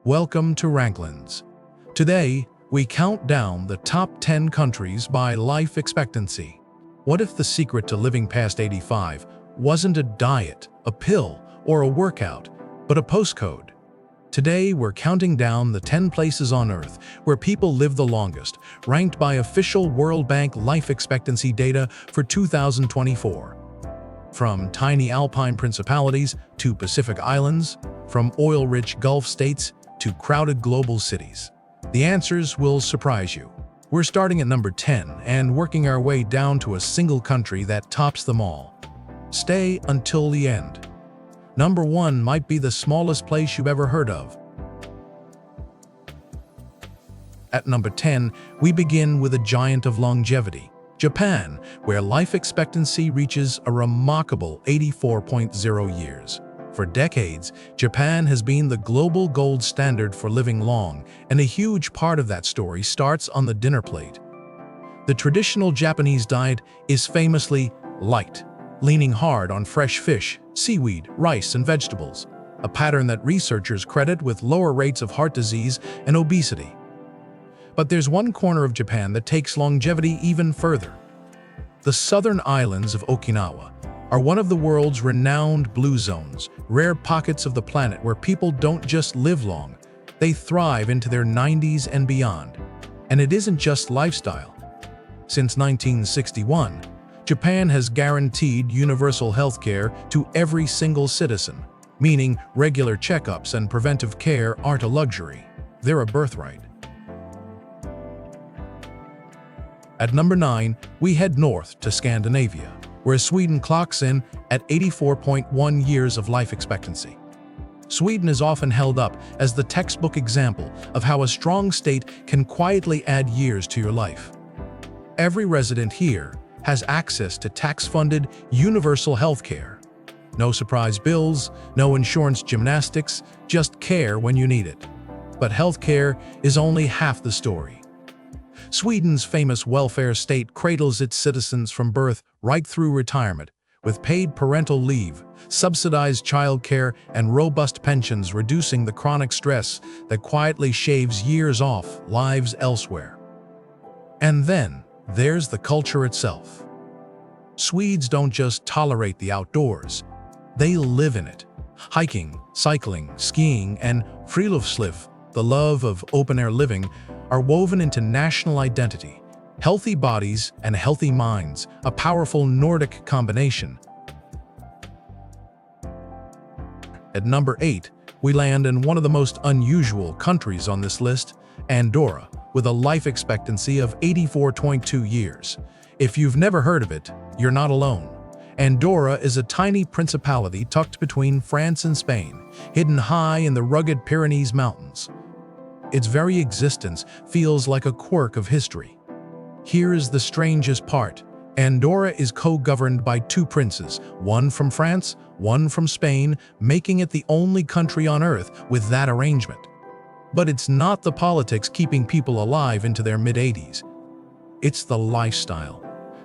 Welcome to RankLens. Today, we count down the top 10 countries by life expectancy. What if the secret to living past 85 wasn't a diet, a pill, or a workout, but a postcode? Today, we're counting down the 10 places on Earth where people live the longest, ranked by official World Bank life expectancy data for 2024. From tiny alpine principalities to Pacific islands, from oil-rich Gulf states to crowded global cities, the answers will surprise you. We're starting at number 10 and working our way down to a single country that tops them all. Stay until the end. Number 1 might be the smallest place you've ever heard of. At number 10, we begin with a giant of longevity, Japan, where life expectancy reaches a remarkable 84.0 years. For decades, Japan has been the global gold standard for living long, and a huge part of that story starts on the dinner plate. The traditional Japanese diet is famously light, leaning hard on fresh fish, seaweed, rice, and vegetables, a pattern that researchers credit with lower rates of heart disease and obesity. But there's one corner of Japan that takes longevity even further. The southern islands of Okinawa are one of the world's renowned blue zones, rare pockets of the planet where people don't just live long, they thrive into their 90s and beyond. And it isn't just lifestyle. Since 1961, Japan has guaranteed universal healthcare to every single citizen, meaning regular checkups and preventive care aren't a luxury, they're a birthright. At number 9, we head north to Scandinavia, where Sweden clocks in at 84.1 years of life expectancy. Sweden is often held up as the textbook example of how a strong state can quietly add years to your life. Every resident here has access to tax-funded universal health care. No surprise bills, no insurance gymnastics, just care when you need it. But health care is only half the story. Sweden's famous welfare state cradles its citizens from birth right through retirement, with paid parental leave, subsidized childcare, and robust pensions reducing the chronic stress that quietly shaves years off lives elsewhere. And then there's the culture itself. Swedes don't just tolerate the outdoors, they live in it. Hiking, cycling, skiing, and friluftsliv, the love of open-air living, are woven into national identity. Healthy bodies and healthy minds, a powerful Nordic combination. At number 8, we land in one of the most unusual countries on this list, Andorra, with a life expectancy of 84.2 years. If you've never heard of it, you're not alone. Andorra is a tiny principality tucked between France and Spain, hidden high in the rugged Pyrenees Mountains. Its very existence feels like a quirk of history. Here is the strangest part. Andorra is co-governed by 2 princes, one from France, one from Spain, making it the only country on Earth with that arrangement. But it's not the politics keeping people alive into their mid-80s. It's the lifestyle.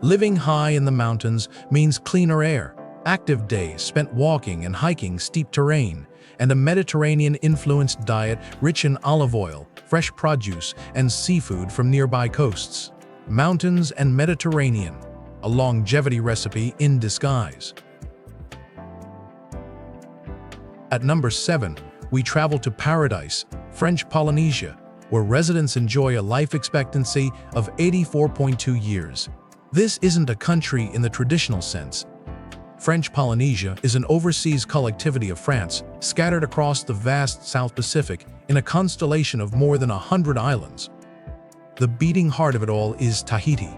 Living high in the mountains means cleaner air, active days spent walking and hiking steep terrain, and a Mediterranean-influenced diet rich in olive oil, fresh produce, and seafood from nearby coasts. Mountains and Mediterranean, a longevity recipe in disguise. At number 7, we travel to paradise, French Polynesia, where residents enjoy a life expectancy of 84.2 years. This isn't a country in the traditional sense. French Polynesia is an overseas collectivity of France, scattered across the vast South Pacific in a constellation of more than 100 islands. The beating heart of it all is Tahiti,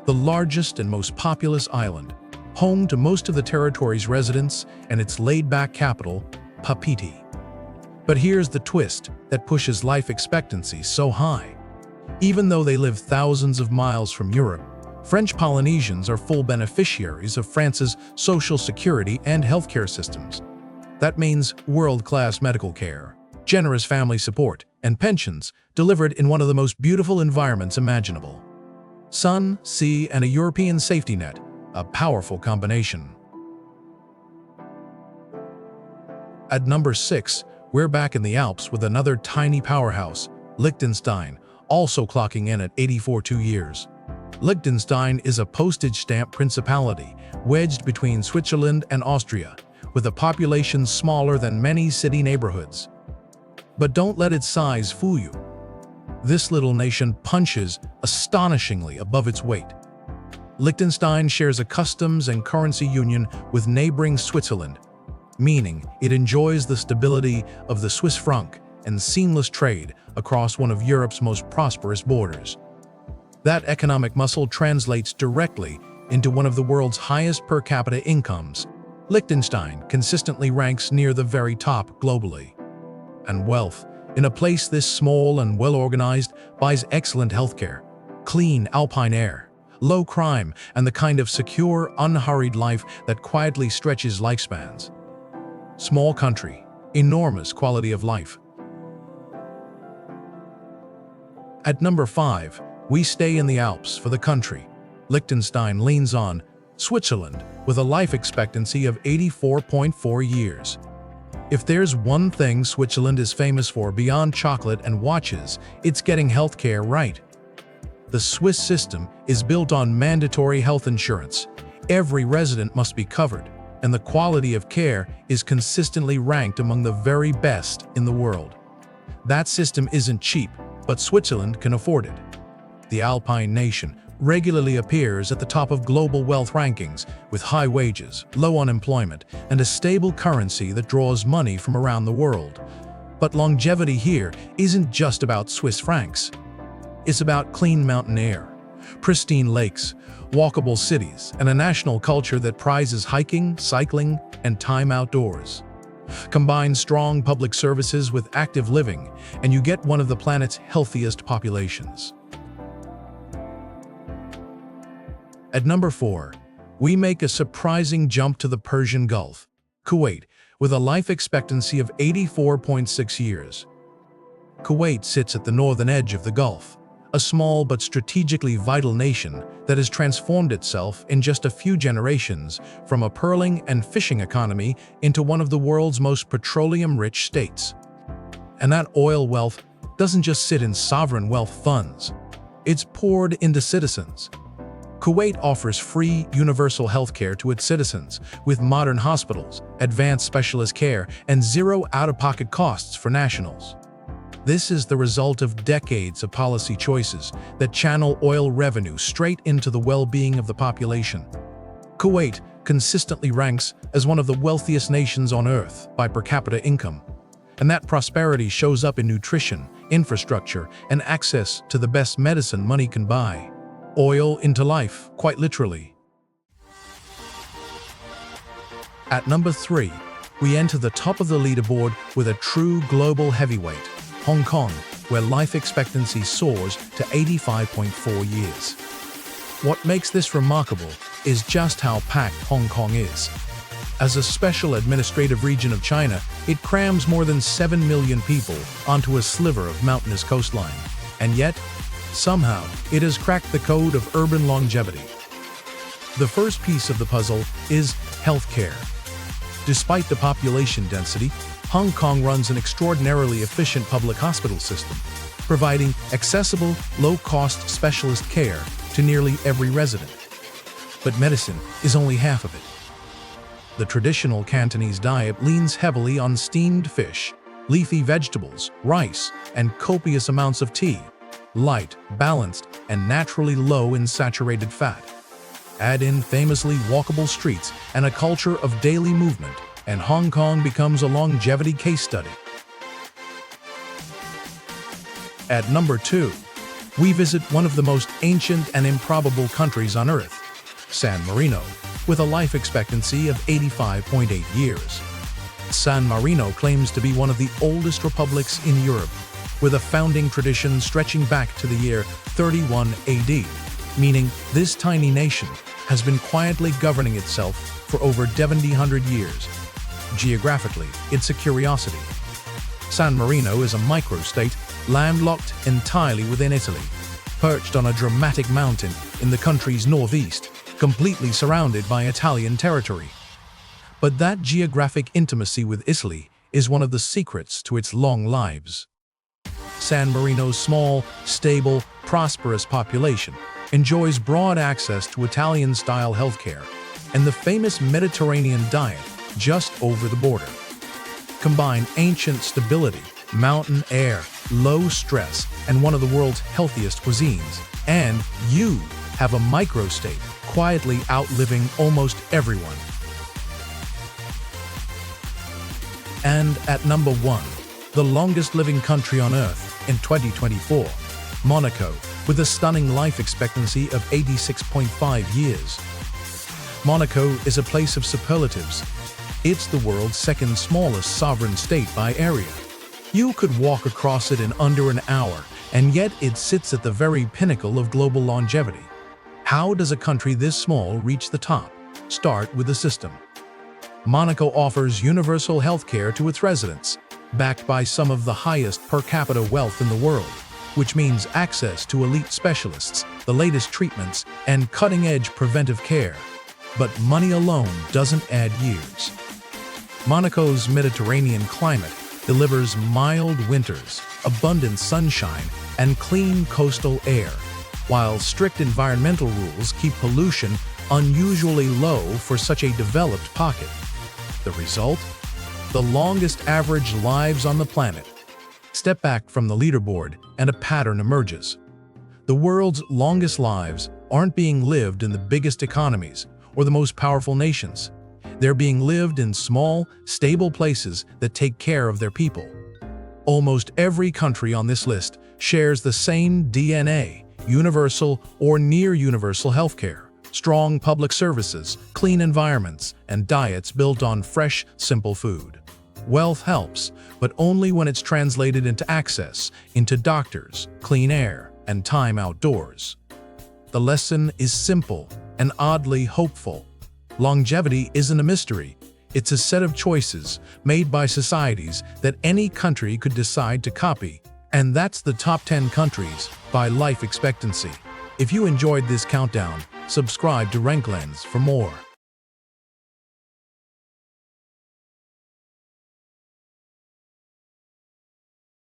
the largest and most populous island, home to most of the territory's residents and its laid-back capital, Papeete. But here's the twist that pushes life expectancy so high. Even though they live thousands of miles from Europe, French Polynesians are full beneficiaries of France's social security and healthcare systems. That means world-class medical care, generous family support, and pensions delivered in one of the most beautiful environments imaginable. Sun, sea, and a European safety net, a powerful combination. At number 6, We're back in the Alps with another tiny powerhouse, Liechtenstein, also clocking in at 84 years. Liechtenstein is a postage stamp principality wedged between Switzerland and Austria, with a population smaller than many city neighborhoods. But don't let its size fool you. This little nation punches astonishingly above its weight. Liechtenstein shares a customs and currency union with neighboring Switzerland, meaning it enjoys the stability of the Swiss franc and seamless trade across one of Europe's most prosperous borders. That economic muscle translates directly into one of the world's highest per capita incomes. Liechtenstein consistently ranks near the very top globally. And wealth, in a place this small and well-organized, buys excellent healthcare, clean alpine air, low crime, and the kind of secure, unhurried life that quietly stretches lifespans. Small country, enormous quality of life. At number 5, we stay in the Alps for the country. Liechtenstein leans on Switzerland with a life expectancy of 84.4 years. If there's one thing Switzerland is famous for beyond chocolate and watches, it's getting healthcare right. The Swiss system is built on mandatory health insurance. Every resident must be covered, and the quality of care is consistently ranked among the very best in the world. That system isn't cheap, but Switzerland can afford it. The Alpine nation regularly appears at the top of global wealth rankings with high wages, low unemployment, and a stable currency that draws money from around the world. But longevity here isn't just about Swiss francs. It's about clean mountain air, pristine lakes, walkable cities, and a national culture that prizes hiking, cycling, and time outdoors. Combine strong public services with active living, and you get one of the planet's healthiest populations. At number 4, we make a surprising jump to the Persian Gulf, Kuwait, with a life expectancy of 84.6 years. Kuwait sits at the northern edge of the Gulf, a small but strategically vital nation that has transformed itself in just a few generations from a pearling and fishing economy into one of the world's most petroleum-rich states. And that oil wealth doesn't just sit in sovereign wealth funds. It's poured into citizens. Kuwait offers free, universal healthcare to its citizens, with modern hospitals, advanced specialist care, and zero out-of-pocket costs for nationals. This is the result of decades of policy choices that channel oil revenue straight into the well-being of the population. Kuwait consistently ranks as one of the wealthiest nations on Earth by per capita income, and that prosperity shows up in nutrition, infrastructure, and access to the best medicine money can buy. Oil into life, quite literally. At number 3, we enter the top of the leaderboard with a true global heavyweight, Hong Kong, where life expectancy soars to 85.4 years. What makes this remarkable is just how packed Hong Kong is. As a special administrative region of China, it crams more than 7 million people onto a sliver of mountainous coastline. And yet, somehow, it has cracked the code of urban longevity. The first piece of the puzzle is healthcare. Despite the population density, Hong Kong runs an extraordinarily efficient public hospital system, providing accessible, low-cost specialist care to nearly every resident. But medicine is only half of it. The traditional Cantonese diet leans heavily on steamed fish, leafy vegetables, rice, and copious amounts of tea. Light, balanced, and naturally low in saturated fat. Add in famously walkable streets and a culture of daily movement, and Hong Kong becomes a longevity case study. At number 2, we visit one of the most ancient and improbable countries on Earth, San Marino, with a life expectancy of 85.8 years. San Marino claims to be one of the oldest republics in Europe, with a founding tradition stretching back to the year 31 AD, meaning this tiny nation has been quietly governing itself for over 700 years. Geographically, it's a curiosity. San Marino is a microstate landlocked entirely within Italy, perched on a dramatic mountain in the country's northeast, completely surrounded by Italian territory. But that geographic intimacy with Italy is one of the secrets to its long lives. San Marino's small, stable, prosperous population enjoys broad access to Italian-style healthcare and the famous Mediterranean diet just over the border. Combine ancient stability, mountain air, low stress, and one of the world's healthiest cuisines, and you have a microstate quietly outliving almost everyone. And at number 1, the longest living country on Earth in 2024, Monaco, with a stunning life expectancy of 86.5 years. Monaco is a place of superlatives. It's the world's second smallest sovereign state by area. You could walk across it in under an hour, and yet it sits at the very pinnacle of global longevity. How does a country this small reach the top? Start with the system. Monaco offers universal healthcare to its residents, backed by some of the highest per capita wealth in the world, which means access to elite specialists, the latest treatments, and cutting-edge preventive care. But money alone doesn't add years. Monaco's Mediterranean climate delivers mild winters, abundant sunshine, and clean coastal air, while strict environmental rules keep pollution unusually low for such a developed pocket. The result? The longest average lives on the planet. Step back from the leaderboard and a pattern emerges. The world's longest lives aren't being lived in the biggest economies or the most powerful nations. They're being lived in small, stable places that take care of their people. Almost every country on this list shares the same DNA: universal or near-universal healthcare, strong public services, clean environments, and diets built on fresh, simple food. Wealth helps, but only when it's translated into access, into doctors, clean air, and time outdoors. The lesson is simple and oddly hopeful. Longevity isn't a mystery. It's a set of choices made by societies that any country could decide to copy. And that's the top 10 countries by life expectancy. If you enjoyed this countdown, subscribe to RankLens for more.